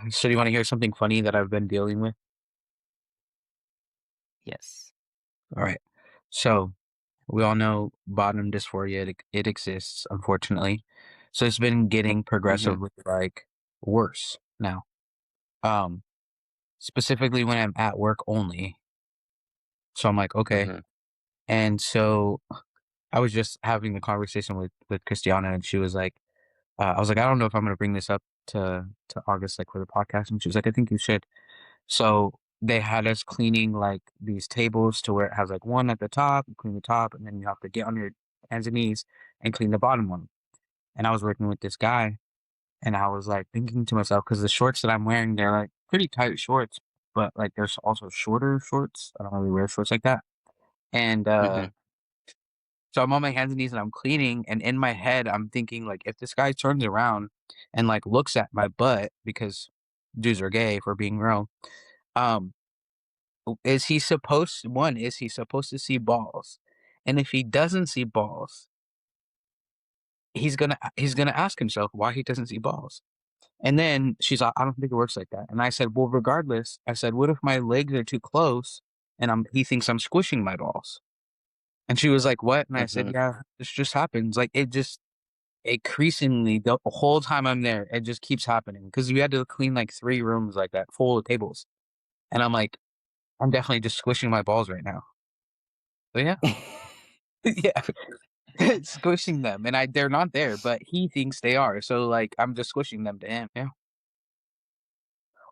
So do you want to hear something funny that I've been dealing with? Yes. All right. So we all know bottom dysphoria. It exists, unfortunately. So it's been getting Mhm, progressively like worse now. Um, Specifically when I'm at work only. So I'm like, okay. mhm, And so I was just having the conversation with Christiana, and she was like, I was like, I don't know if I'm gonna bring this up to August, like for the podcast, and she was like, I think you should. So they had us cleaning like these tables to where it has like one at the top, you clean the top, and then you have to get on your hands and knees and clean the bottom one. And I was working with this guy, and I was like thinking to myself, because the shorts that I'm wearing, they're like pretty tight shorts, but like there's also shorter shorts. I don't really wear shorts like that. And mhm. so I'm on my hands and knees and I'm cleaning, and in my head, I'm thinking like, if this guy turns around and like looks at my butt, because dudes are gay for being real, um, is he supposed to see balls? And if he doesn't see balls, he's gonna ask himself why he doesn't see balls. And then she's like, I don't think it works like that. And I said, well, regardless, I said, what if my legs are too close and he thinks I'm squishing my balls? And she was like, what? And I said, Mhm. yeah, this just happens. Like it just increasingly the whole time I'm there, it just keeps happening. Because we had to clean like 3 rooms like that, full of tables. And I'm like, I'm definitely just squishing my balls right now. So yeah. Yeah. Squishing them, and they're not there, but he thinks they are, so, like, I'm just squishing them to him, yeah.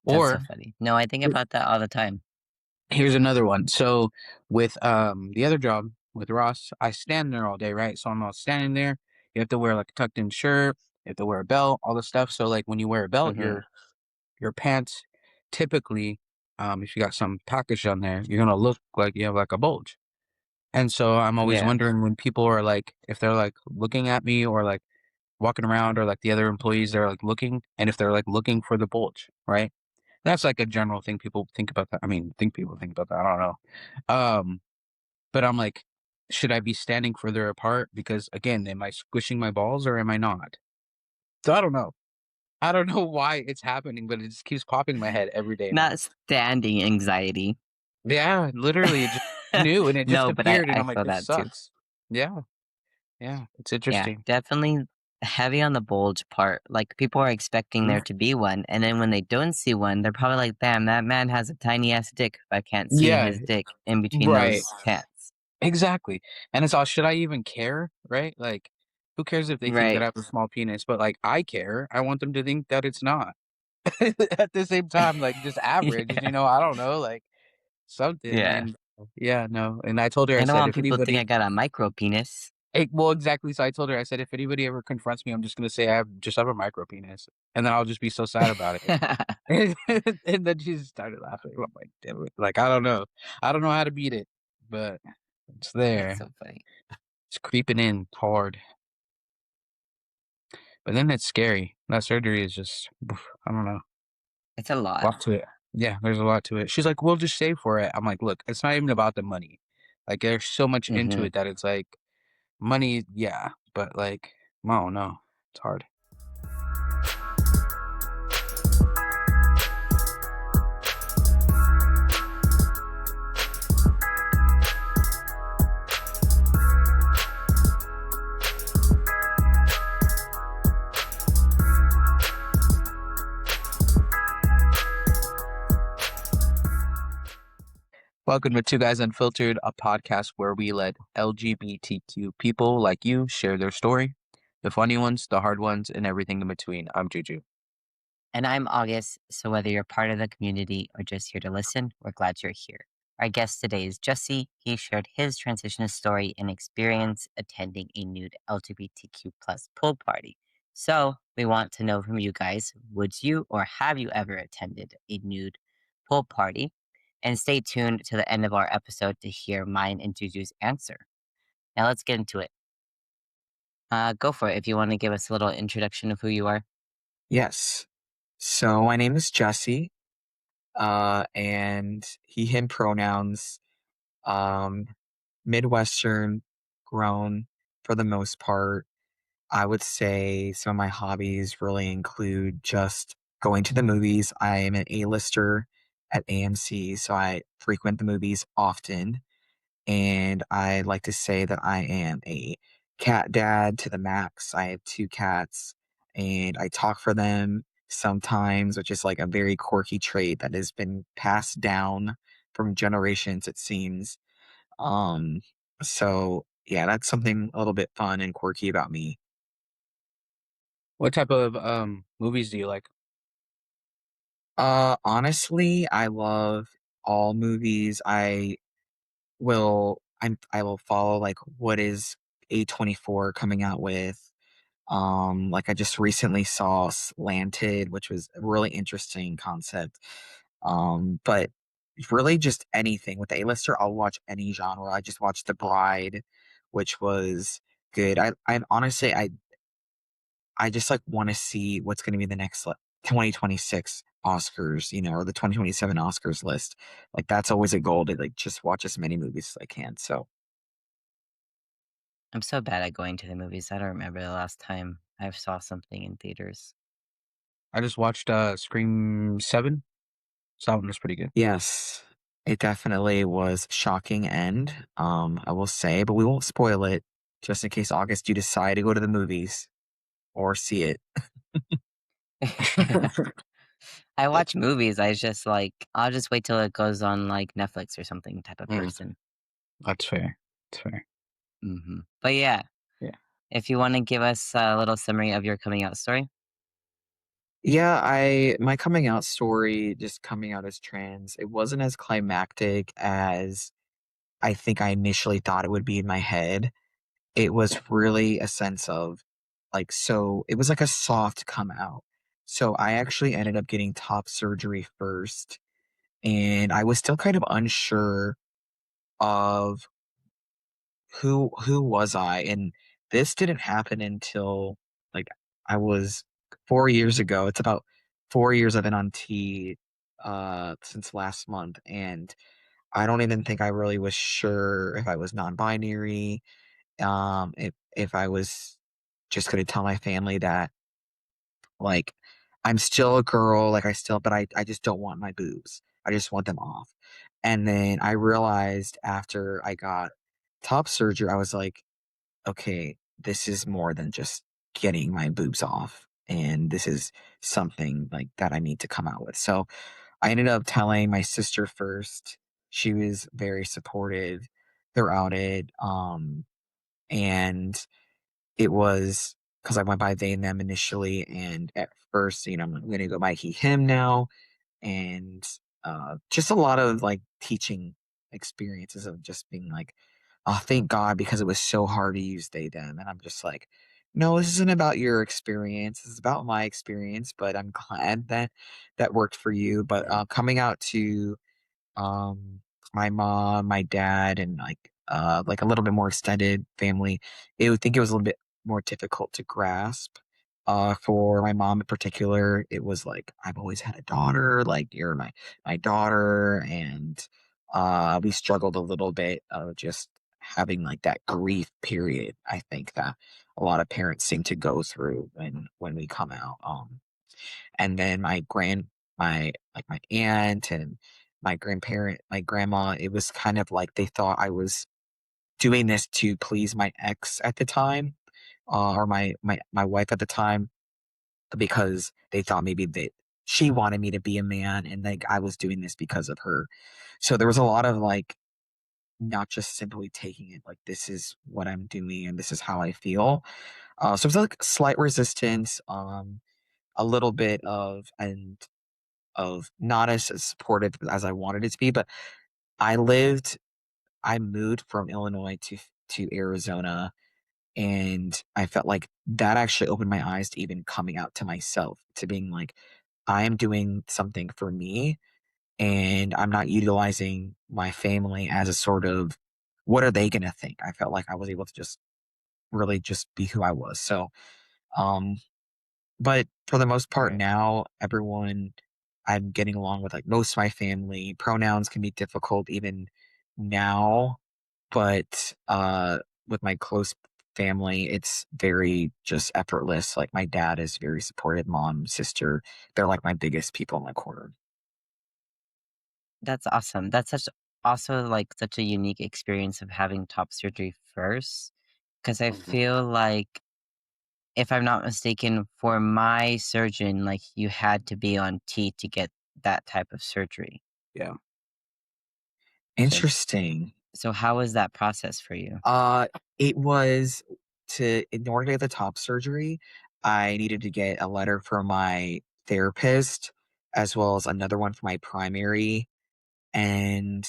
That's so Or funny. No, I think about that all the time. here's another one. So, with, the other job, with Ross, I stand there all day, right? So, I'm all standing there, you have to wear, like, a tucked in shirt, you have to wear a belt, all this stuff, so, like, when you wear a belt, Mhm. your pants typically, if you got some package on there, you're gonna look like you have, like, a bulge, and so I'm always Yeah. wondering when people are, like if they're, like, looking at me or, like, walking around or like the other employees they're like looking and if they're like looking for the bulge, right? That's like a general thing people think about that. I mean, think people think about that. I don't know. But I'm like, should I be standing further apart? Because again, am I squishing my balls or am I not? So I don't know. I don't know why it's happening, but it just keeps popping in my head every day now. Not standing anxiety. Yeah, literally, it just new and it just No, but I appeared, and I I'm like, feel this that too. sucks. Yeah, yeah, it's Yeah, interesting. definitely heavy on the bulge part. Like, people are expecting there Mm. to be one, and then when they don't see one, they're probably like, "Damn, that man has a tiny ass dick if I can't see Yeah, his dick in between right. those pants." Exactly, and it's all, should I even care, right? Like, who cares if they think that Right. I have a small penis? But, like, I care. I want them to think that it's not. At the same time, like, just average, Yeah. I don't know, like, something, Yeah. and yeah, no, and I told her, I I don't said, want "If people to think I anybody." got a micro penis. Well, exactly, so I told her, I said, "If anybody ever confronts me, I'm just gonna say I have a micro penis, and then I'll just be so sad about it." And then she just started laughing. I'm like, "Damn it." Like, I don't know. I don't know how to beat it, but it's That's there. so funny. It's creeping in hard. But then it's scary. That surgery is just, I don't know, It's a a lot. lot to it. Yeah, there's a lot to it. She's like, "We'll just save for it." I'm like, "Look, it's not even about the money. Like, there's so much into Mhm. it that it's like money, yeah, but like, I don't know. It's hard." Welcome to Two Guys Unfiltered, a podcast where we let LGBTQ people like you share their story, the funny ones, the hard ones, and everything in between. I'm Juju. And I'm August, so whether you're part of the community or just here to listen, we're glad you're here. Our guest today is Jesse. He shared his transition story and experience attending a nude LGBTQ plus pool party. So we want to know from you guys, would you or have you ever attended a nude pool party? And stay tuned to the end of our episode to hear mine and Juju's answer. Now let's get into it. Go for it if you want to give us a little introduction of who you are. Yes. So my name is Jesse, and he, him pronouns, um, Midwestern, grown for the most part. I would say some of my hobbies really include just going to the movies. I am an A-lister at AMC, so I frequent the movies often. And I like to say that I am a cat dad to the max. I have two cats, and I talk for them sometimes, which is like a very quirky trait that has been passed down from generations, it seems. Um, so yeah, that's something a little bit fun and quirky about me. What type of movies do you like? Honestly, I love all movies. I will follow like what is A24 coming out with. Like I just recently saw Slanted, which was a really interesting concept. But really just anything with the A-lister, I'll watch any genre. I just watched The Bride, which was good. I honestly I just like want to see what's going to be the next 2026 Oscars, or the 2027 Oscars list. Like that's always a goal to like just watch as many movies as I can. So I'm so bad at going to the movies. I don't remember the last time I saw something in theaters. I just watched Scream 7. So that one was pretty good. yes, it definitely was shocking end. I will say, but we won't spoil it just in case August you decide to go to the movies or see it. I watch movies. I just like I'll just wait till it goes on like Netflix or something type of Mm, person. that's fair. That's fair. But yeah, Yeah. if you want to give us a little summary of your coming out story. Yeah, my coming out story, just coming out as trans, it wasn't as climactic as I think I initially thought it would be in my head. It was really a sense of like, so it was like a soft come out. So I actually ended up getting top surgery first, and I was still kind of unsure of who was I. And this didn't happen until like I was 4 years ago. It's about 4 years I've been on T since last month, and I don't even think I really was sure if I was non-binary. If I was just gonna tell my family that like I'm still a girl, like but I just don't want my boobs. I just want them off. And then I realized after I got top surgery, I was like, okay, this is more than just getting my boobs off. And this is something like that I need to come out with. So I ended up telling my sister first. She was very supportive throughout it. And it was because I went by they and them initially. And at first, I'm going to go by he, him now. And just a lot of like teaching experiences of just being like, oh, thank God, because it was so hard to use they, them. And I'm just like, no, this isn't about your experience. This is about my experience, but I'm glad that that worked for you. But coming out to um my mom, my dad, and like a little bit more extended family, it would think it was a little bit more difficult to grasp. For my mom in particular, it was like I've always had a daughter, like you're my daughter, and we struggled a little bit of just having like that grief period. I think that a lot of parents seem to go through when we come out. And then my aunt and my grandma, it was kind of like they thought I was doing this to please my ex at the time, or my wife at the time, because they thought maybe that she wanted me to be a man and like I was doing this because of her. So there was a lot of like not just simply taking it like this is what I'm doing and this is how I feel. So it was like slight resistance, a little bit of not as supportive as I wanted it to be. But I lived, I moved from Illinois to Arizona, and I felt like that actually opened my eyes to even coming out to myself, to being like, I am doing something for me, and I'm not utilizing my family as a sort of what are they gonna think? I felt like I was able to just really just be who I was. So, um, but for the most part Right. now, everyone I'm getting along with like most of my family. Pronouns can be difficult even now, but with my close family, it's very just effortless. Like my dad is very supportive, mom, sister, they're like my biggest people in my corner. That's awesome. That's such also like such a unique experience of having top surgery first. Because I Mhm. feel like, if I'm not mistaken, for my surgeon, like you had to be on T to get that type of surgery. Yeah. So, Interesting. so how was that process for you? Uh, it was in order to get the top surgery, I needed to get a letter from my therapist as well as another one from my primary. And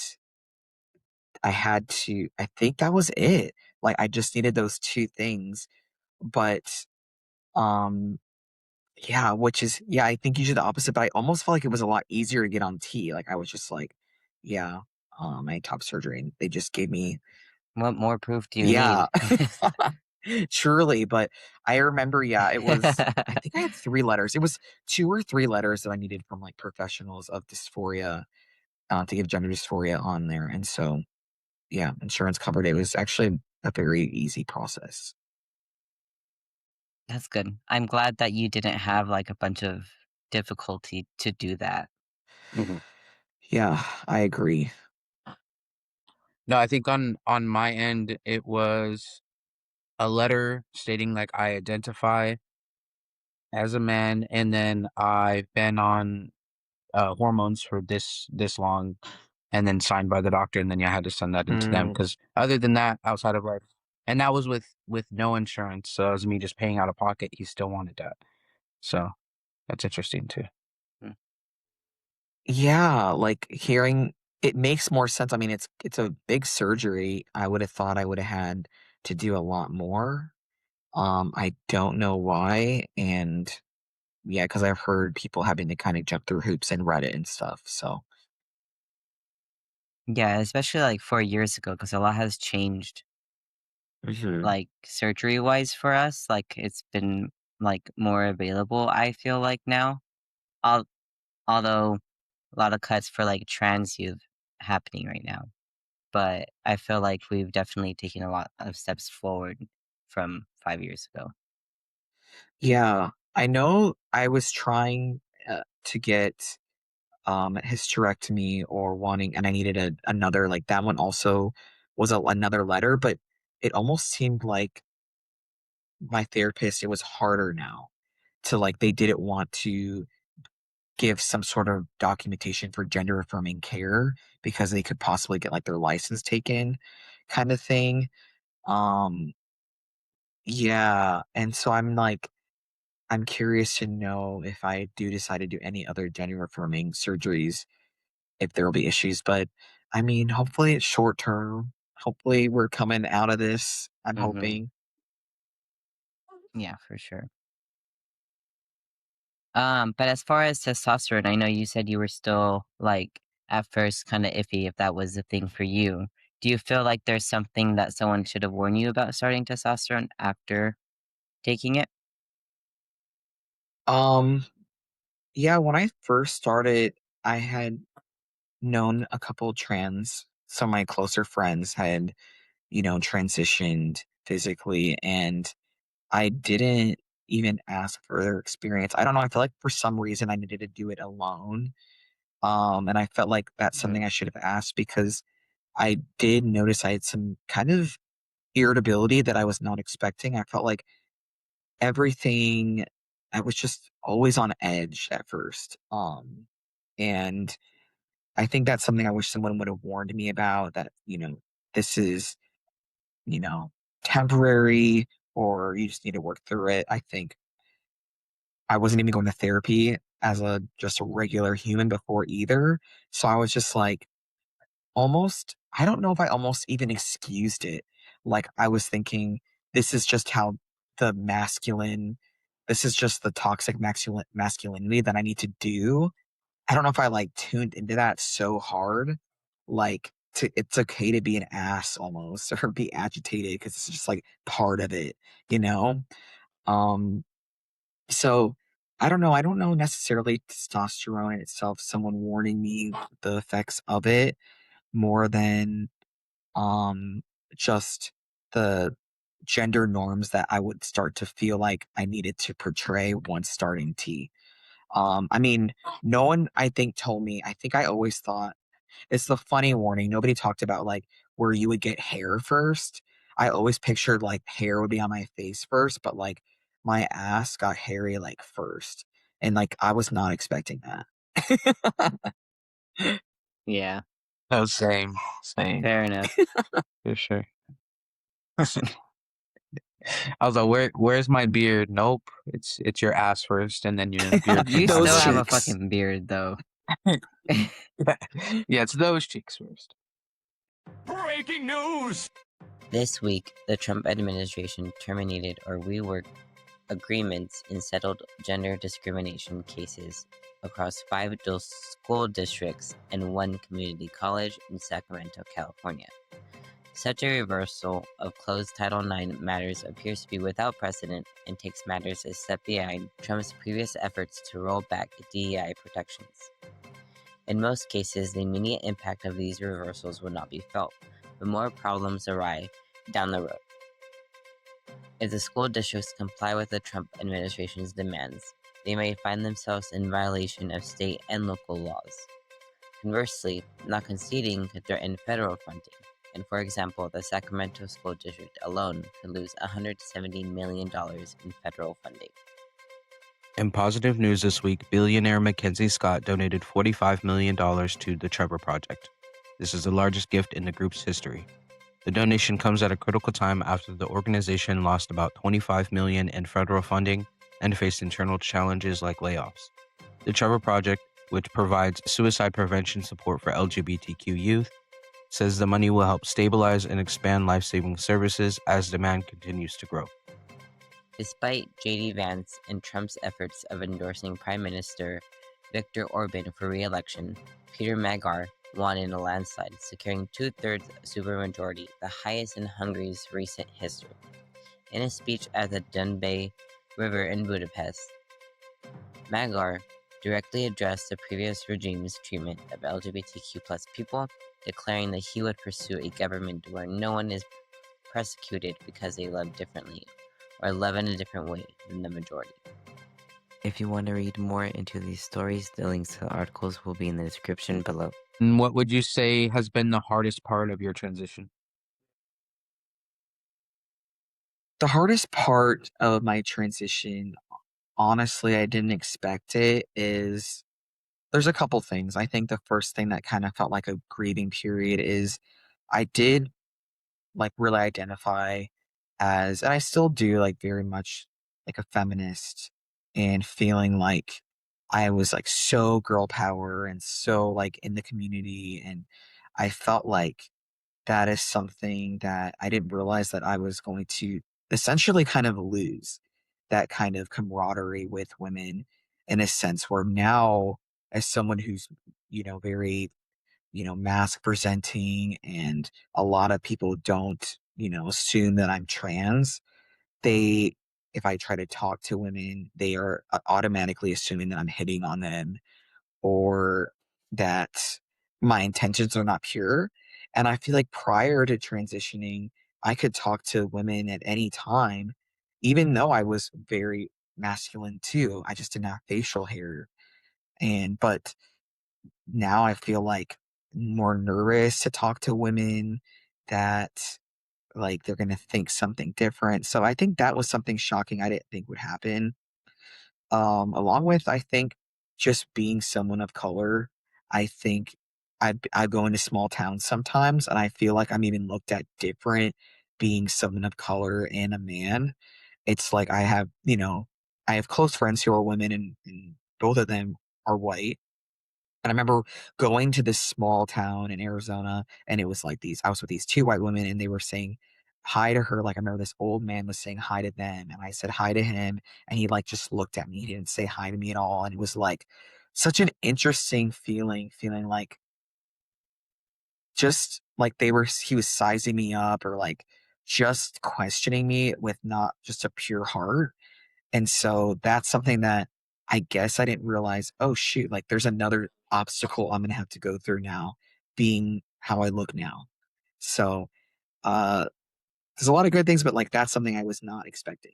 I think that was it. Like I just needed those two things. But um yeah, which is yeah, I think usually the opposite, but I almost felt like it was a lot easier to get on T. Like I was just like, yeah, I had top surgery and they just gave me What more proof do you yeah. need? Truly, but I remember, yeah, it was I think I had 3 letters. It was 2 or 3 letters that I needed from, like, professionals of dysphoria, to give gender dysphoria on there, and so, yeah, insurance covered it. It was actually a very easy process. That's good. I'm glad that you didn't have like a bunch of difficulty to do that. Mhm. Yeah, I agree. No, I think on my end, it was a letter stating like I identify as a man, and then I've been on hormones for this long, and then signed by the doctor, and then you had to send that into them. Mm, Because other than that, outside of like, and that was with no insurance, so it was me just paying out of pocket. He still wanted that, so that's interesting too. Mm. yeah, like, hearing it makes more sense. I mean, it's a big surgery. I would have thought I would have had to do a lot more. I don't know why, and yeah, because 'cause I've heard people having to kinda jump through hoops and Reddit and stuff, so Yeah, especially like 4 years ago, because a lot has changed, mhm. like surgery wise for us. Like it's been like more available, I feel like now. Al- Although a lot of cuts for like trans youth happening right now. But I feel like we've definitely taken a lot of steps forward from 5 years ago. Yeah, I know I was trying, to get, a hysterectomy or wanting and I needed another like, that one also was another letter, but it almost seemed like my therapist it was harder now to, like they didn't want to give some sort of documentation for gender affirming care because they could possibly get, like, their license taken kinda thing. Um, yeah, and so I'm, like I'm curious to know if I do decide to do any other gender affirming surgeries, if there will be issues, but, I mean, hopefully it's short term. Hopefully we're coming out of this, I'm Hmm. hoping. Yeah, for sure. But as far as testosterone, I know you said you were still like at first kind of iffy if that was a thing for you. Do you feel like there's something that someone should have warned you about starting testosterone after taking it? Um, yeah, when I first started, I had known a couple trans some of my closer friends had, transitioned physically, and I didn't even ask for their experience. I don't know, I feel like for some reason I needed to do it alone, and I felt like that's Mhm, something I should have asked because I did notice I had some kind of irritability that I was not expecting. I felt like everything I was just always on edge at first, and I think that's something I wish someone would have warned me about that, this is, you know, temporary or you just need to work through it. I think I wasn't even going to therapy as a just a regular human before either. So I was just like almost I don't know if I almost even excused it. Like I was thinking this is just how the masculine this is just the toxic masculinity that I need to do. I don't know if I like tuned into that so hard, like it's okay to be an ass almost or be agitated because it's just like part of it, you know? Um, so I don't know. I don't know necessarily testosterone in itself, someone warning me the effects of it more than um just the gender norms that I would start to feel like I needed to portray once starting T. I mean, no one I think told me. I think I always thought it's the funny warning. Nobody talked about like where you would get hair first. I always pictured like hair would be on my face first, but like my ass got hairy like first. And like I was not expecting that. Yeah, Oh, same, same, fair enough. for sure. I was like, where's my beard? Nope, it's your ass first, and then your beard You comes on still Those have top. a cheeks. fucking beard, though. Yeah, it's those cheeks first. Breaking news! This week, the Trump administration terminated or reworked agreements in settled gender discrimination cases across 5 school districts and 1 community college in Sacramento, California. Such a reversal of closed Title IX matters appears to be without precedent and takes matters a step behind Trump's previous efforts to roll back DEI protections. In most cases, the immediate impact of these reversals will not be felt, but more problems arise down the road. If the school districts comply with the Trump administration's demands, they may find themselves in violation of state and local laws. Conversely, not conceding could threaten federal funding, and for example, the Sacramento School District alone could lose $170 million in federal funding. In positive news this week, billionaire MacKenzie Scott donated $45 million to the Trevor Project. This is the largest gift in the group's history. The donation comes at a critical time after the organization lost about $25 million in federal funding and faced internal challenges like layoffs. The Trevor Project, which provides suicide prevention support for LGBTQ youth, says the money will help stabilize and expand life-saving services as demand continues to grow. Despite J.D. Vance and Trump's efforts of endorsing Prime Minister Viktor Orbán for re-election, Peter Magyar won in a landslide, securing 2/3 supermajority, the highest in Hungary's recent history. In a speech at the Danube River in Budapest, Magyar directly addressed the previous regime's treatment of LGBTQ+ people, declaring that he would pursue a government where no one is persecuted because they love differently or love in a different way than the majority. If you want to read more into these stories, the links to the articles will be in the description below. And what would you say has been the hardest part of your transition? The hardest part of my transition, honestly, I didn't expect it, is there's a couple things. I think the first thing that kind of felt like a grieving period is I did like really identify as, and I still do, like very much like a feminist, and feeling like I was like so girl power and so like in the community. And I felt like that is something that I didn't realize that I was going to essentially kind of lose that kind of camaraderie with women, in a sense where now, as someone who's, very, mask presenting, and a lot of people don't, assume that I'm trans. They, if I try to talk to women, they are automatically assuming that I'm hitting on them, or that my intentions are not pure. And I feel like prior to transitioning, I could talk to women at any time, even though I was very masculine too. I just didn't have facial hair. But now I feel like more nervous to talk to women, that like they're going to think something different. So I think that was something shocking I didn't think would happen. Along with, I think, just being someone of color, I think I go into small towns sometimes, and I feel like I'm even looked at different being someone of color and a man. It's like I have close friends who are women, and both of them are white. And I remember going to this small town in Arizona, and it was like I was with these two white women, and they were saying hi to her. Like, I remember this old man was saying hi to them, and I said hi to him, and he like just looked at me. He didn't say hi to me at all. And it was like such an interesting feeling like just like he was sizing me up, or like just questioning me with not just a pure heart. And so that's something that I guess I didn't realize, oh shoot, like there's another obstacle I'm gonna have to go through now, being how I look now. So uh there's a lot of good things, but like that's something I was not expecting.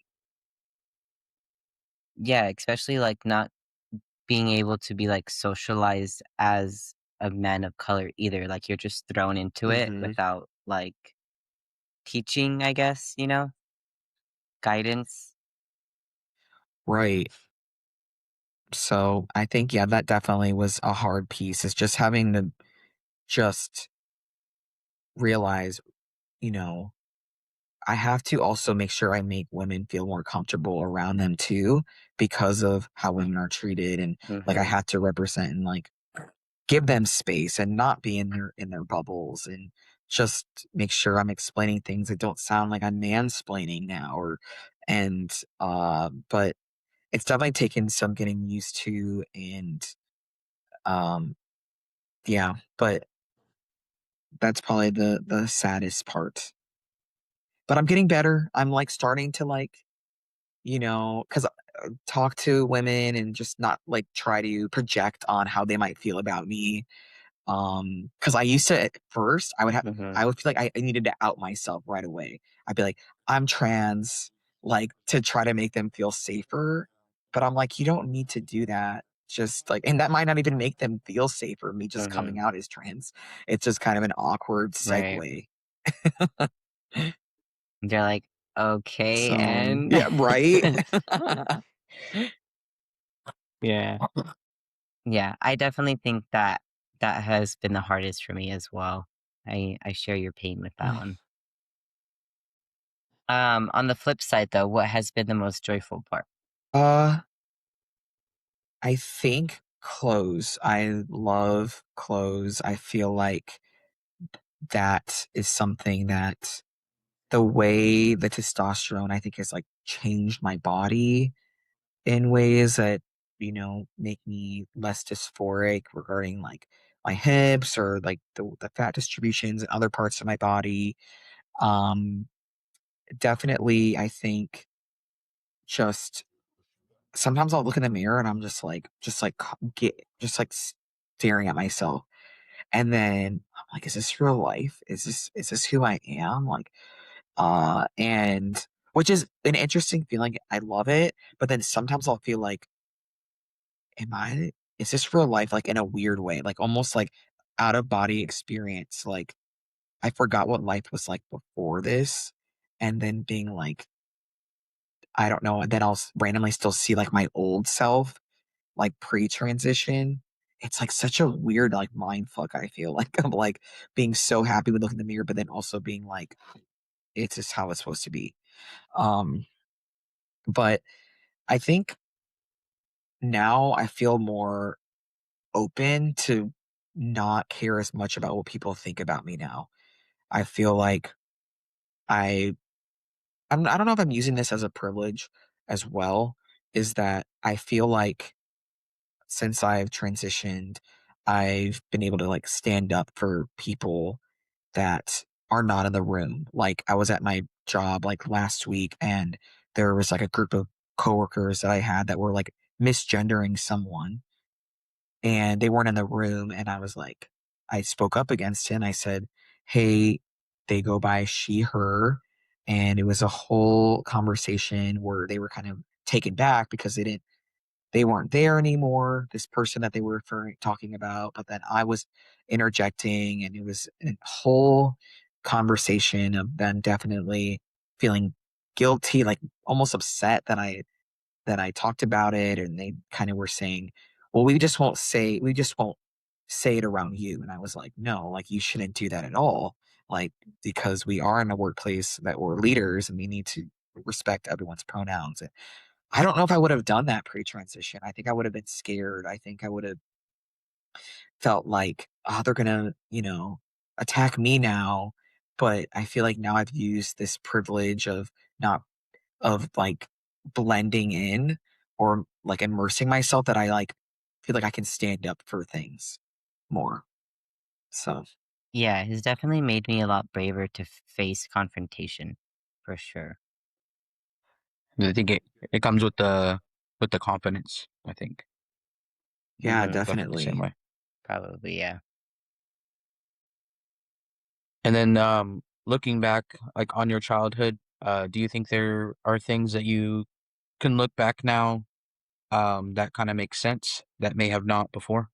Yeah, especially like not being able to be like socialized as a man of color either. Like you're just thrown into it Mm-hmm. without like teaching, I guess, guidance. Right. So I think, yeah, that definitely was a hard piece, is just having to just realize, you know, I have to also make sure I make women feel more comfortable around them too, because of how women are treated. And like I Mm-hmm. have to represent and like give them space and not be in their bubbles, and just make sure I'm explaining things that don't sound like I'm mansplaining now, or and but it's definitely taken some getting used to. And um yeah, but that's probably the saddest part. But I'm getting better. I'm like starting to like, because talk to women and just not like try to project on how they might feel about me. Because I used to, at first, Mm-hmm. I would feel like I needed to out myself right away. I'd be like, I'm trans, like to try to make them feel safer. But I'm like, you don't need to do that. Just like, and that might not even make them feel safer, me just Mm-hmm. coming out as trans. It's just kind of an awkward Right. segue. They're like, okay, So, and yeah, right? yeah. Yeah, I definitely think that that has been the hardest for me as well. I share your pain with that one. On the flip side though, what has been the most joyful part? Uh, I think clothes. I love clothes. I feel like that is something that the way the testosterone, I think, has like changed my body in ways that, make me less dysphoric regarding like my hips, or like the fat distributions in other parts of my body. Um, Definitely, I think just sometimes I'll look in the mirror and I'm just like just like staring at myself. And then I'm like, is this real life? Is this who I am? Like, and which is an interesting feeling. I love it. But then sometimes I'll feel like, am I, is this real life? Like in a weird way, like almost like out of body experience. Like I forgot what life was like before this. And then being like, I don't know. And then I'll randomly still see like my old self, like pre-transition. It's like such a weird like mind fuck. I feel like I'm like being so happy with looking in the mirror, but then also being like, it's just how it's supposed to be. Um, but I think now I feel more open to not care as much about what people think about me now. I feel like I I don't know if I'm using this as a privilege as well, is that I feel like since I've transitioned, I've been able to like stand up for people that are not in the room. Like I was at my job like last week, and there was like a group of coworkers that I had that were like misgendering someone, and they weren't in the room. And I was like, I spoke up against it and I said, hey, they go by she, her. And it was a whole conversation where they were kind of taken back because they weren't there anymore, this person that they were talking about. But then I was interjecting, and it was a whole conversation of them definitely feeling guilty, like almost upset that I talked about it. And they kind of were saying, well, we just won't say it around you. And I was like, no, like you shouldn't do that at all. Like, because we are in a workplace that we're leaders and we need to respect everyone's pronouns. I don't know if I would have done that pre-transition. I think I would have been scared. I think I would have felt like, oh, they're gonna, attack me now. But I feel like now I've used this privilege of not of like blending in, or like immersing myself, that I like feel like I can stand up for things more. So Yeah, it's definitely made me a lot braver to face confrontation, for sure. And I think it comes with the confidence, I think. yeah, I feel the same definitely. way. Probably, yeah. And then looking back, like on your childhood, do you think there are things that you can look back now, that kind of make sense that may have not before?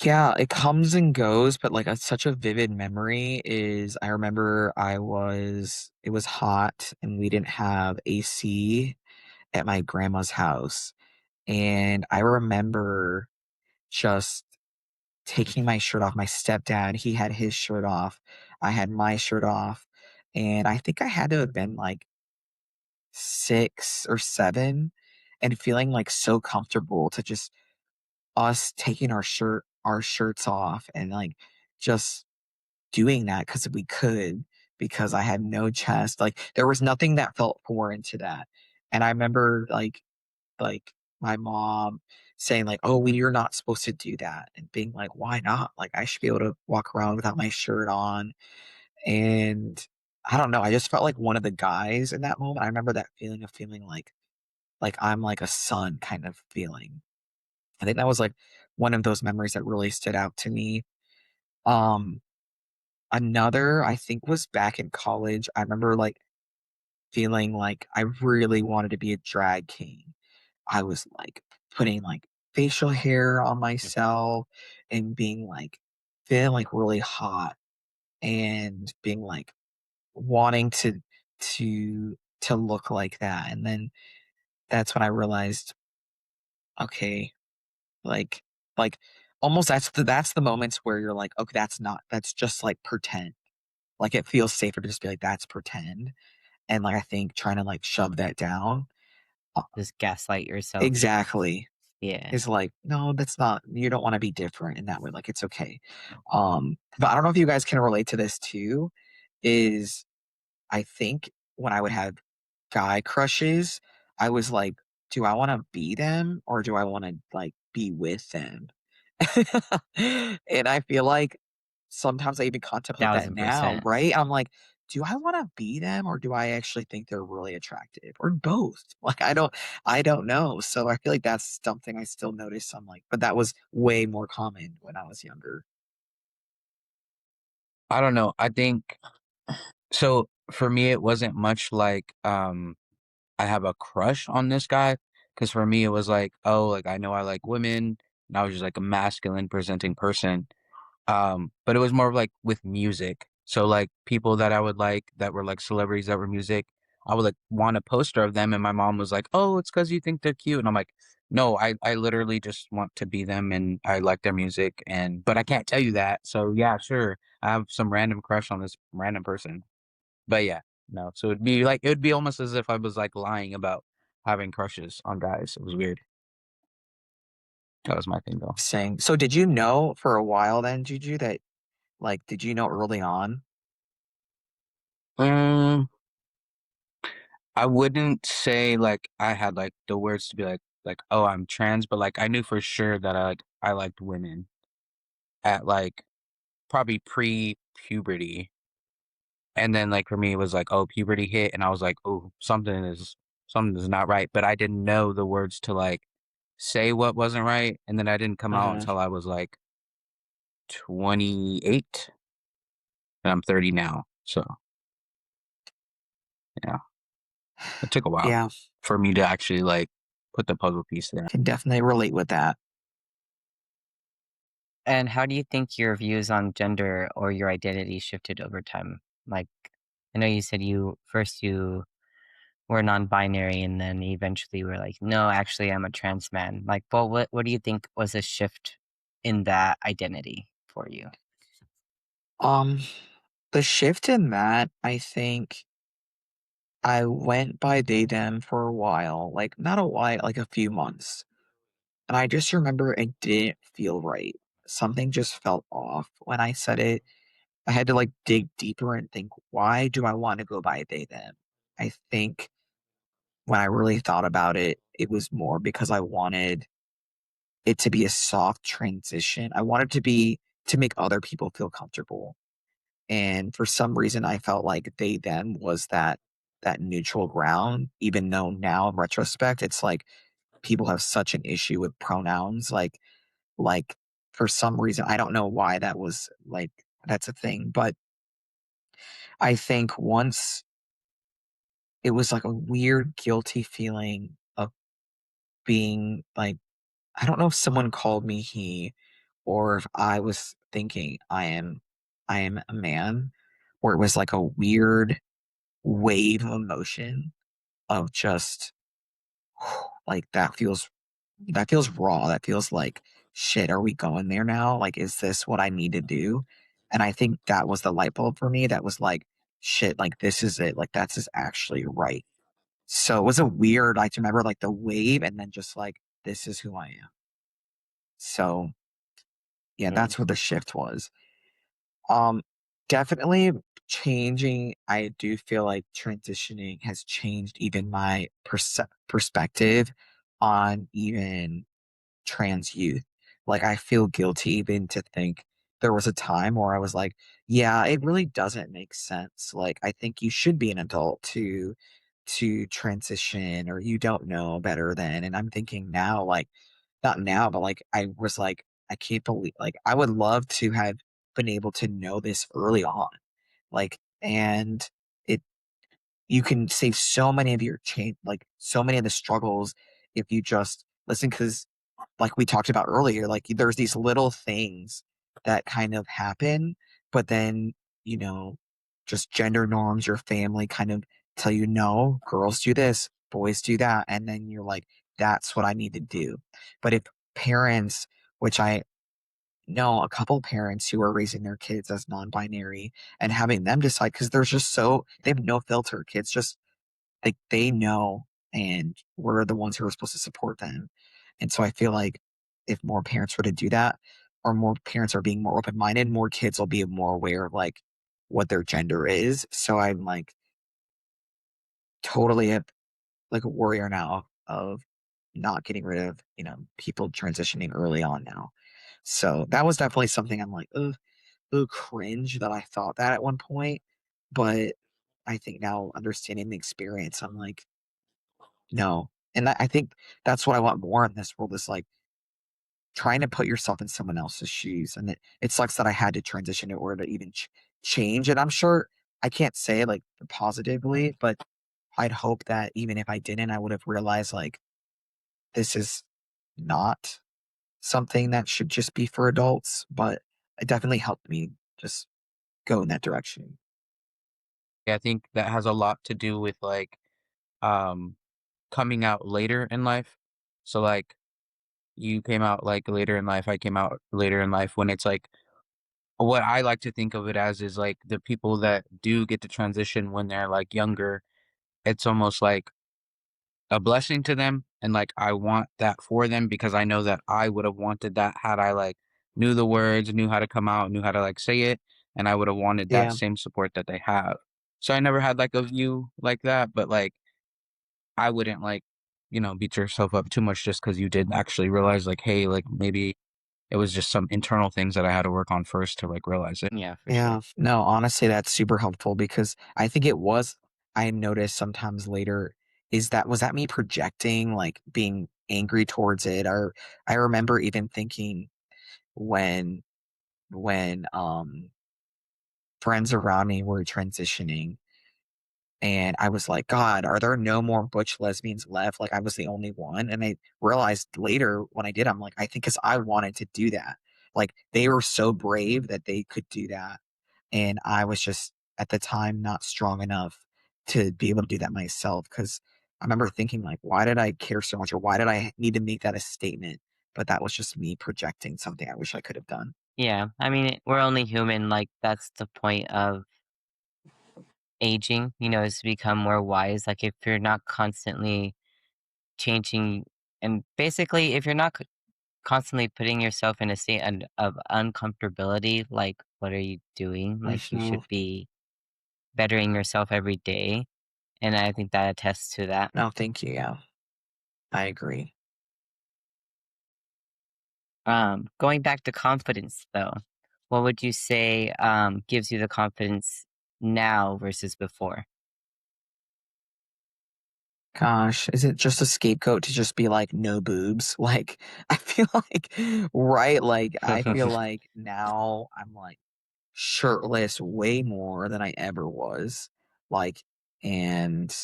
Yeah, it comes and goes, but like such a vivid memory is I remember it was hot and we didn't have AC at my grandma's house. And I remember just taking my shirt off. My stepdad, he had his shirt off. I had my shirt off. And I think I had to have been like 6 or 7 and feeling like so comfortable to just us taking our shirts off and like just doing that because we could, because I had no chest. Like there was nothing that felt foreign to that. And I remember like my mom saying like, "Oh, well, you're not supposed to do that," and being like, "Why not? Like I should be able to walk around without my shirt on." And I don't know. I just felt like one of the guys in that moment. I remember that feeling of feeling like I'm like a son kind of feeling. I think that was like one of those memories that really stood out to me. Um, Another I think was back in college. I remember like feeling like I really wanted to be a drag king. I was like putting like facial hair on myself and being like feeling like really hot and being like wanting to look like that. And then that's when I realized, okay, like like almost that's the moments where you're like, okay, that's just like pretend. Like it feels safer to just be like, that's pretend. And like I think trying to like shove that down. uh, Just gaslight yourself. Exactly. Yeah. Is like, no, that's not, you don't want to be different in that way. Like it's okay. But I don't know if you guys can relate to this too, is I think when I would have guy crushes, I was like, do I want to be them or do I want to like be with them? And I feel like sometimes I even contemplate that now, 1000%. right? I'm like, do I want to be them or do I actually think they're really attractive or both? Like I don't know. So I feel like that's something I still notice. I'm like, but that was way more common when I was younger. I don't know. I think so. For me, it wasn't much like I have a crush on this guy, because for me it was like, oh, like I know I like women, and I was just like a masculine presenting person. But it was more of like with music. So like people that I would like that were like celebrities that were music, I would like want a poster of them, and my mom was like, "Oh, it's because you think they're cute," and I'm like, "No, I literally just want to be them, and I like their music, and but I can't tell you that." So yeah, sure, I have some random crush on this random person, but yeah, no. So it would be almost as if I was like lying about having crushes on guys. It was weird. That was my thing though. Saying, so did you know for a while then, Juju, that like, did you know early on? Um, I wouldn't say like I had like the words to be like, oh, I'm trans, but like I knew for sure that I liked women at like probably pre-puberty. And then like for me it was like, oh, puberty hit, and I was like, oh, something is not right, but I didn't know the words to like say what wasn't right, and then I didn't come out Uh-huh. until I was like 28, and I'm 30 now. So, yeah, it took a while Yeah, for me to actually like put the puzzle piece there. can definitely relate with that. And how do you think your views on gender or your identity shifted over time? Like, I know you said you were non-binary and then eventually were like, no, actually, I'm a trans man. Like, well, what do you think was a shift in that identity for you? Um, the shift in that, I think I went by they them for a while, like not a while, like a few months. And I just remember it didn't feel right. Something just felt off when I said it. I had to like dig deeper and think, why do I want to go by they them? I think when I really thought about it, it was more because I wanted it to be a soft transition. I wanted to make other people feel comfortable. And for some reason, I felt like they them was that neutral ground, even though now in retrospect, it's like people have such an issue with pronouns. Like for some reason, I don't know why that was like, that's a thing, but I think once it was like a weird guilty feeling of being like, I don't know if someone called me he or if I was thinking I am a man, where it was like a weird wave of emotion of just like that feels raw. That feels like shit. Are we going there now? Like, is this what I need to do? And I think that was the light bulb for me. That was like, shit, like this is it. Like that's is actually right. So it was a weird, I remember like the wave and then just like, this is who I am. So yeah, Mm. that's what the shift was. Um, Definitely changing. I do feel like transitioning has changed even my perspective on even trans youth. Like I feel guilty even to think there was a time where I was like, yeah, it really doesn't make sense. Like I think you should be an adult to transition or you don't know better then. And I'm thinking now, like not now, but like I was like, I can't believe like I would love to have been able to know this early on. Like and it you can save so many of your change like so many of the struggles if you just listen because like we talked about earlier, like there's these little things that kind of happen, but then, you know, just gender norms, your family kind of tell you, no, girls do this, boys do that. And then you're like, that's what I need to do. But if parents, which I know a couple parents who are raising their kids as non-binary and having them decide, because there's just they have no filter. Kids just like they know and we're the ones who are supposed to support them. And so I feel like if more parents were to do that, or more parents are being more open minded, more kids will be more aware of like what their gender is. So I'm like totally like a warrior now of not getting rid of, people transitioning early on now. So that was definitely something I'm like, cringe that I thought that at one point. But I think now understanding the experience, I'm like, no. And I think that's what I want more in this world is like trying to put yourself in someone else's shoes. And it sucks that I had to transition in order to even change. And I'm sure I can't say it like positively, but I'd hope that even if I didn't, I would have realized like this is not something that should just be for adults. But it definitely helped me just go in that direction. Yeah, I think that has a lot to do with like um coming out later in life. So like you came out like later in life, I came out later in life when it's like what I like to think of it as is like the people that do get to transition when they're like younger, it's almost like a blessing to them. And like I want that for them because I know that I would have wanted that had I like knew the words, knew how to come out, knew how to like say it, and I would have wanted that Yeah. same support that they have. So I never had like a view like that, but like I wouldn't like, beat yourself up too much just because you did actually realize like, hey, like maybe it was just some internal things that I had to work on first to like realize it. Yeah, for sure. Yeah. No, honestly, that's super helpful because I think I noticed sometimes later was that me projecting, like being angry towards it? Or I remember even thinking when, when friends around me were transitioning and I was like, God, are there no more butch lesbians left? Like I was the only one. And I realized later when I did, I'm like, I think because I wanted to do that. Like they were so brave that they could do that. And I was just at the time not strong enough to be able to do that myself. Cause I remember thinking like, why did I care so much? Or why did I need to make that a statement? But that was just me projecting something I wish I could have done. Yeah, I mean, we're only human. Like, that's the point of aging, is to become more wise. Like, if you're not constantly changing, and basically, if you're not constantly putting yourself in a state of uncomfortability, like, what are you doing? Like, you Mhm. should be bettering yourself every day. And I think that attests to that. No, thank you. Yeah, I agree. Going back to confidence, though, what would you say gives you the confidence now versus before? Gosh, is it just a scapegoat to just be like, no boobs? Like, I feel like, right? Like, I feel like now I'm like, shirtless way more than I ever was. Like, and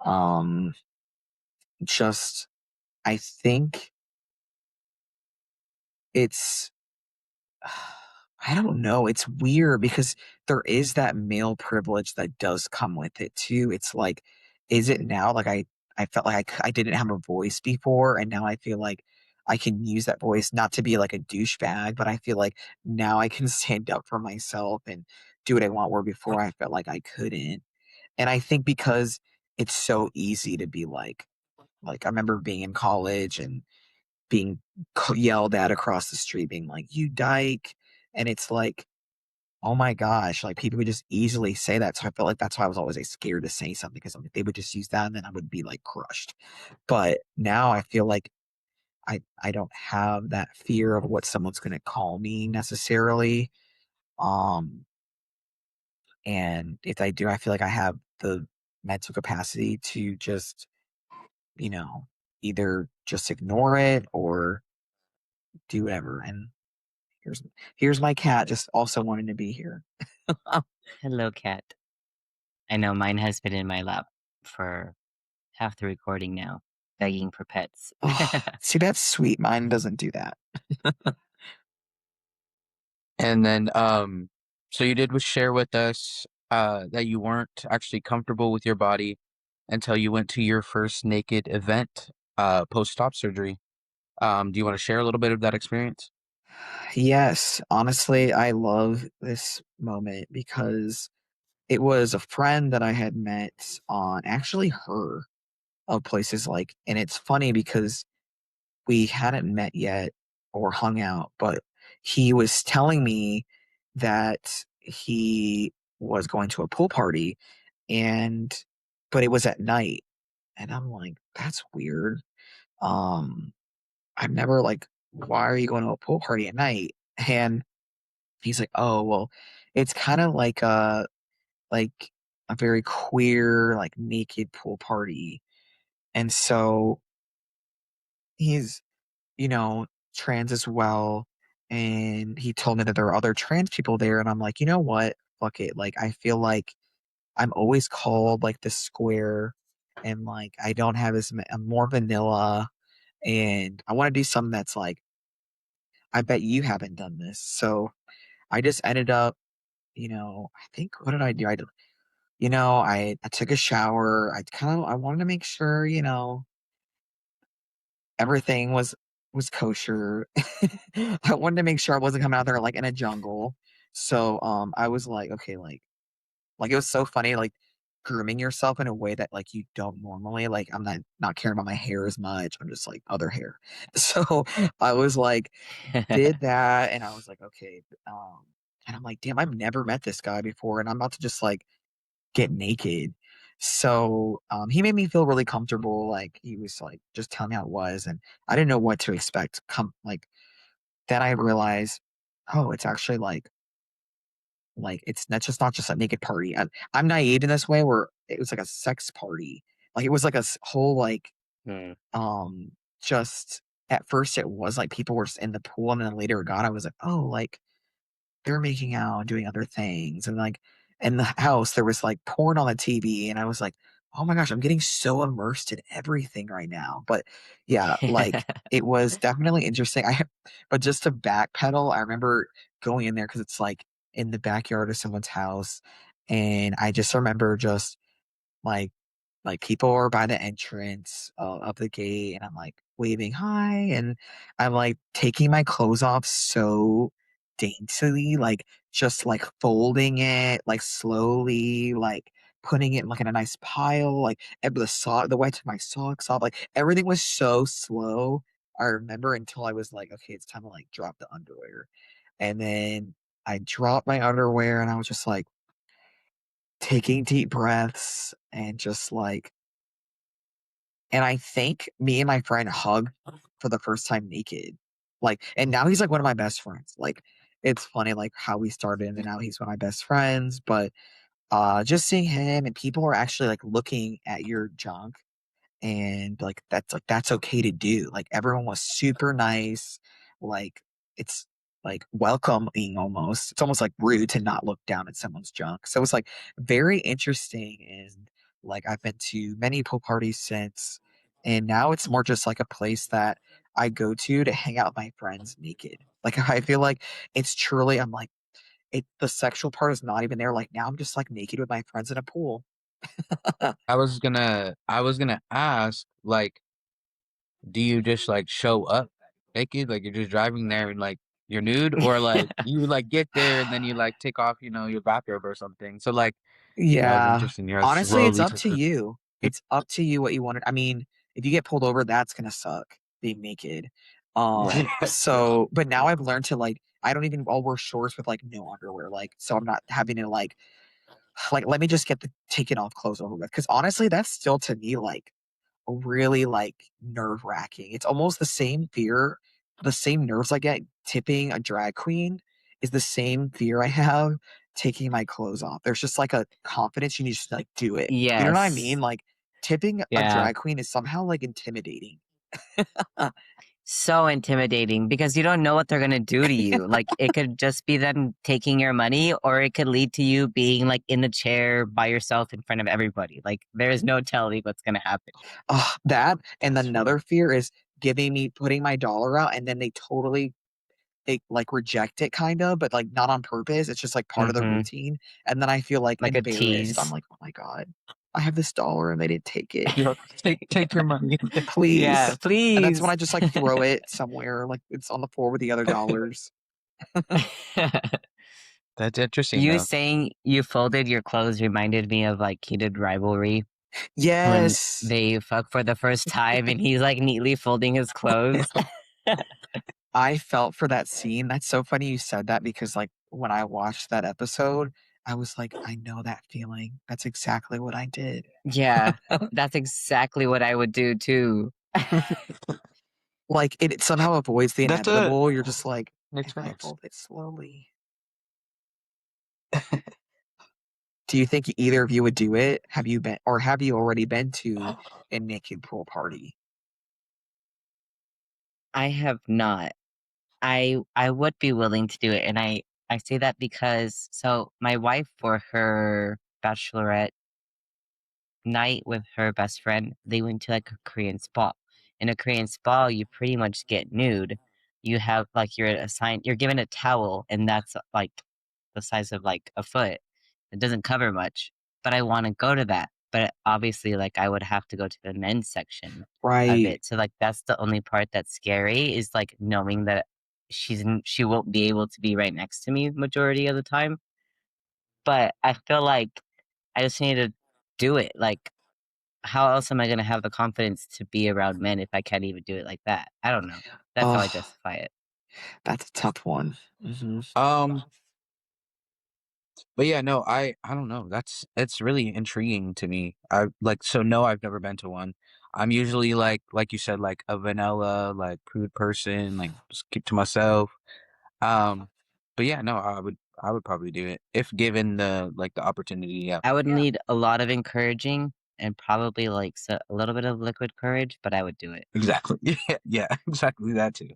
um, just I think it's I don't know. It's weird because there is that male privilege that does come with it too. It's like, is it now? Like I felt like I didn't have a voice before, and now I feel like I can use that voice not to be like a douchebag, but I feel like now I can stand up for myself and do what I want. Where before I felt like I couldn't, and I think because it's so easy to be like I remember being in college and being yelled at across the street, being like, "You dyke," and it's like, oh my gosh, like people would just easily say that. So I felt like that's why I was always like, scared to say something because like, they would just use that and then I would be like crushed. But now I feel like I don't have that fear of what someone's going to call me necessarily. Um, and if I do, I feel like I have the mental capacity to just, you know, either just ignore it or do whatever. And here's here's my cat just also wanting to be here. Hello, cat. I know mine has been in my lap for half the recording now, begging for pets. Oh, see, that's sweet. Mine doesn't do that. And then, so you did share with us that you weren't actually comfortable with your body until you went to your first naked event post-op surgery. Do you want to share a little bit of that experience? Yes, honestly, I love this moment because it was a friend that I had met on actually her of places like, and it's funny because we hadn't met yet or hung out, but he was telling me that he was going to a pool party and but it was at night and I'm like, that's weird. Um, I've never like, why are you going to a pool party at night? And he's like, oh well, it's kind of like a very queer, like naked pool party. And so he's, you know, trans as well. And he told me that there are other trans people there. And I'm like, you know what? Fuck it. Like, I feel like I'm always called like the square and like I don't have I'm more vanilla. And I want to do something that's like, I bet you haven't done this. So I just ended up, I think, what did I do? I took a shower. I wanted to make sure, everything was kosher. I wanted to make sure I wasn't coming out there like in a jungle. So I was like, okay, like it was so funny, like grooming yourself in a way that like you don't normally. Like I'm not caring about my hair as much. I'm just like other hair. So I was like, did that, and I was like, okay, and I'm like, damn, I've never met this guy before, and I'm about to just like get naked. So he made me feel really comfortable. Like he was like just telling me how it was, and I didn't know what to expect. Come like then I realized, oh, it's actually like it's not just a naked party. I'm naive in this way where it was like a sex party. Like it was like a whole like Hmm. just at first it was like people were in the pool and then later it got I was like, oh, like they're making out and doing other things. And like in the house, there was like porn on the TV. And I was like, oh my gosh, I'm getting so immersed in everything right now. But yeah, like it was definitely interesting. But just to backpedal, I remember going in there because it's like in the backyard of someone's house. And I just remember just like people are by the entrance of the gate, and I'm like waving hi, and I'm like taking my clothes off so daintily, like just like folding it, like slowly, like putting it like in a nice pile, like the way I took my socks off, like everything was so slow. I remember until I was like, okay, it's time to like drop the underwear, and then I dropped my underwear, and I was just like taking deep breaths and just like and I think me and my friend hugged for the first time naked. Like, and now he's like one of my best friends. Like, it's funny, like how we started, and now he's one of my best friends. But just seeing him and people are actually like looking at your junk, and like that's okay to do. Like everyone was super nice. Like it's like welcoming almost. It's almost like rude to not look down at someone's junk. So it's like very interesting. And like I've been to many pool parties since, and now it's more just like a place that I go to hang out with my friends naked. Like I feel like it's truly I'm like the sexual part is not even there. Like now I'm just like naked with my friends in a pool. I was gonna ask, like, do you just like show up naked, like you're just driving there and like you're nude, or like you like get there and then you like take off, your bathrobe or something? So like, that was Yeah. interesting. You're Honestly, it's slowly up took to the you. It's up to you what you want. I mean, if you get pulled over, that's gonna suck being naked. yeah, true. So but now I've learned to like I don't even I'll wear shorts with like no underwear, like so I'm not having to like let me just get the taking off clothes over with. Because honestly, that's still to me like really like nerve wracking. It's almost the same fear, the same nerves I get tipping a drag queen is the same fear I have taking my clothes off. There's just like a confidence you need to just like do it. You know what I mean? Yes. Like tipping a Yeah. drag queen is somehow like intimidating. So intimidating because you don't know what they're gonna do to you. Like it could just be them taking your money, or it could lead to you being like in the chair by yourself in front of everybody. Like there is no telling what's gonna happen. That and That's true. another fear is putting my dollar out and then they like reject it kind of, but like not on purpose. It's just like part of the Hmm. routine. And then I feel like Like a embarrassed. I'm tease. like, oh my God, I have this dollar and they didn't take it. You know, take your money. Yeah, Please. And that's when please. I just like throw it somewhere, like it's on the floor with the other dollars. That's interesting You though. saying you folded your clothes reminded me of like heated rivalry when Yes. they fuck for the first time and he's like neatly folding his clothes. I felt for that scene. That's so funny you said that because like when I watched that episode, I was like, I know that feeling. That's exactly what I did. Yeah, that's exactly what I would do too. Like it somehow avoids the That's a inevitable. You're just like, makes if I sense. fold it slowly. Do you think either of you would do it? Have you already been to a naked pool party? I have not. I would be willing to do it, and I say that because so my wife for her bachelorette night with her best friend, they went to like a Korean spa. In a Korean spa, you pretty much get nude. You have like you're given a towel, and that's like the size of like a foot. It doesn't cover much, but I want to go to that. But obviously, like I would have to go to the men's section of Right. it. So like that's the only part that's scary is like knowing that she won't be able to be right next to me majority of the time. But I feel like I just need to do it. Like how else am I gonna have the confidence to be around men if I can't even do it like that? I don't know. That's how I Oh, justify it. that's a tough one. Hmm. Um, but yeah, no, I don't know. It's really intriguing to me. I like so no, I've never been to one. I'm usually like you said, like a vanilla, like prude person, like just keep to myself. Um, but yeah, no, I would probably do it if given the opportunity. Yeah, I would need a lot of encouraging and probably like a little bit of liquid courage, but I would do it. exactly. Yeah, yeah, exactly that too.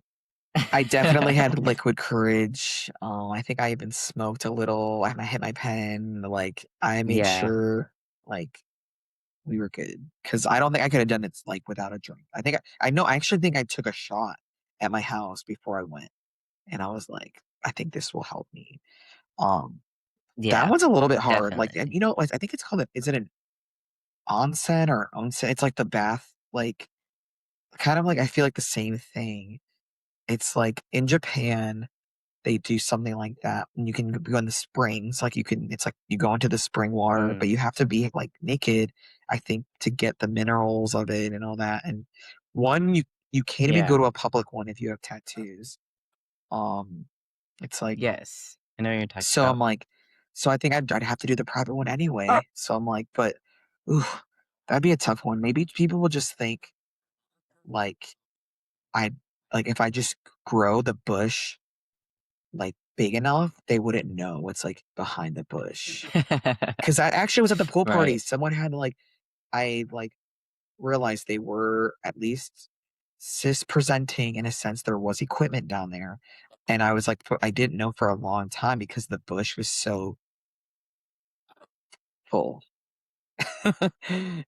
I definitely had liquid courage. I think I even smoked a little. I hit my pen. Like I made Yeah. sure, like we were good because I don't think I could have done it like without a drink. I know. I actually think I took a shot at my house before I went, and I was like, I think this will help me. Um, that Yeah, one's a little bit hard. Like definitely. I think it's called. Is it an onsen or onsen? It's like the bath, like kind of like I feel like the same thing. It's like in Japan they do something like that, and you can go in the springs. Like it's like you go into the spring water, but Mm, you have to be like naked, I think, to get the minerals of it and all that. And one, you can't even go yeah. to a public one if you have tattoos. Um, it's like Yes. I know what you're talking so. I'm about. like, so I think I'd have to do the private one anyway. So I'm like, but ooh, that'd be a tough one. Maybe people will just think like I like if I just grow the bush like big enough, they wouldn't know what's like behind the bush. Because I actually was at the pool party. Right. Someone had like I like realized they were at least cis presenting in a sense. There was equipment down there, And I was like, I didn't know for a long time because the bush was so full.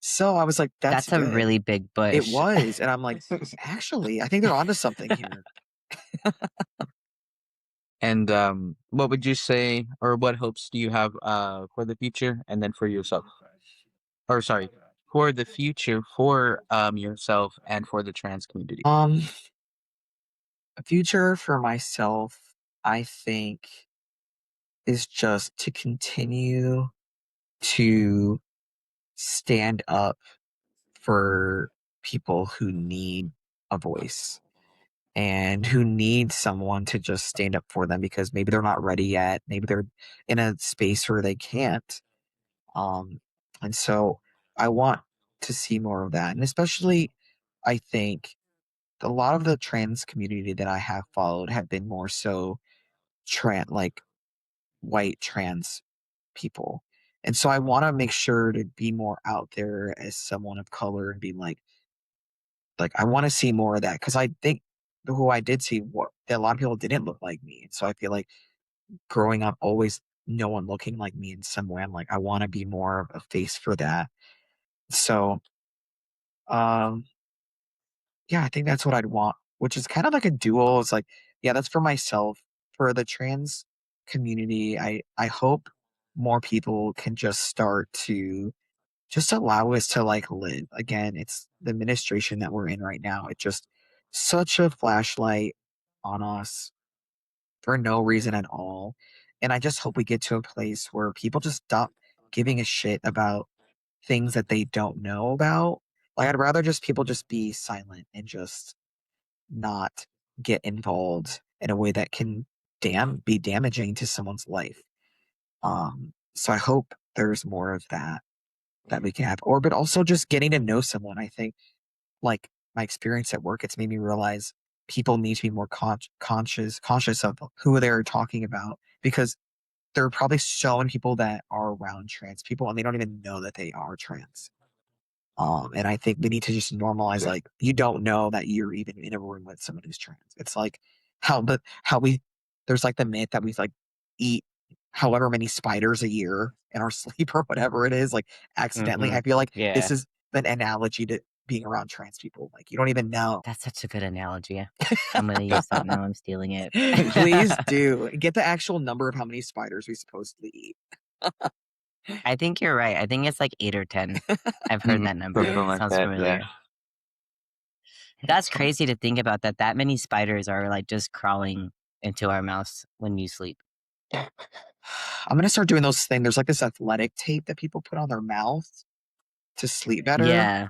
So I was like, that's That's a good. really big It bush. was. And I'm like, actually, I think they're onto something here. And what would you say, or what hopes do you have for the future, and then for yourself? Or sorry, for the future for yourself and for the trans community. A future for myself, I think, is just to continue to stand up for people who need a voice and who need someone to just stand up for them because maybe they're not ready yet. Maybe they're in a space where they can't. And so I want to see more of that. And especially, I think a lot of the trans community that I have followed have been more so like white trans people. And so I want to make sure to be more out there as someone of color and be like I want to see more of that because I think who I did see that a lot of people didn't look like me. And so I feel like growing up, always no one looking like me in some way. I'm like, I want to be more of a face for that. So, um, yeah, I think that's what I'd want, which is kind of like a dual. It's like, yeah, that's for myself. For the trans community, I hope more people can just start to just allow us to like live. Again, it's the administration that we're in right now. It's just such a flashlight on us for no reason at all. And I just hope we get to a place where people just stop giving a shit about things that they don't know about. Like I'd rather just people just be silent and just not get involved in a way that can be damaging to someone's life. So I hope there's more of that we can have. Or but also just getting to know someone. I think like my experience at work, it's made me realize people need to be more conscious of who they're talking about because there are probably so many people that are around trans people and they don't even know that they are trans. And I think we need to just normalize like you don't know that you're even in a room with someone who's trans. It's like how we there's like the myth that we like eat however many spiders a year in our sleep or whatever it is, like accidentally. I feel like this Yeah. is an analogy to being around trans people. Like you don't even know. That's such a good analogy. I'm gonna use that now. I'm stealing it. Please do get the actual number of how many spiders we supposedly eat. I think you're right. I think it's like 8 or 10. I've heard that number. Something like Sounds that, familiar. yeah. That's crazy to think about that many spiders are like just crawling into our mouths when you sleep. I'm gonna start doing those things. There's like this athletic tape that people put on their mouth to sleep better. Yeah.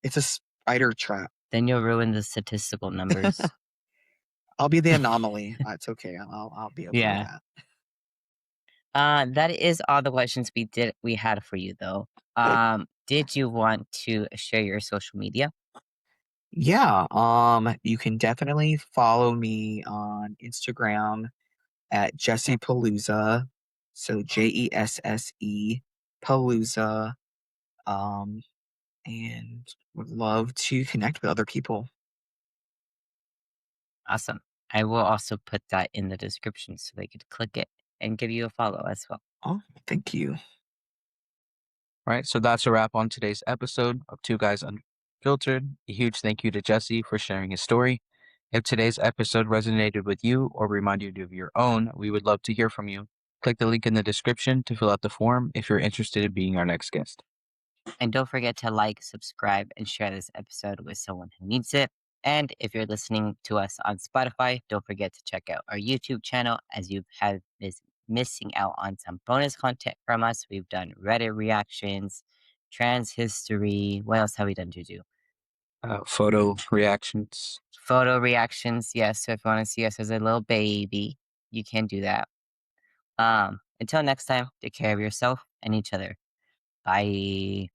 It's a spider trap. Then you'll ruin the statistical numbers. I'll be the anomaly. It's okay. I'll be okay Yeah. with that. That is all the questions we had for you though. Did you want to share your social media? Yeah. You can definitely follow me on Instagram at Jesse Palooza. So Jesse Palooza. And would love to connect with other people. Awesome. I will also put that in the description so they could click it and give you a follow as well. Oh, thank you. All right, so that's a wrap on today's episode of Two Guys Unfiltered. A huge thank you to Jesse for sharing his story. If today's episode resonated with you or reminded you of your own, we would love to hear from you. Click the link in the description to fill out the form if you're interested in being our next guest. And don't forget to like, subscribe, and share this episode with someone who needs it. And if you're listening to us on Spotify, don't forget to check out our YouTube channel as you have been missing out on some bonus content from us. We've done Reddit reactions, trans history. What else have we done, Juju? Photo reactions. Photo reactions. Yes. So if you want to see us as a little baby, you can do that. Until next time, take care of yourself and each other. Bye.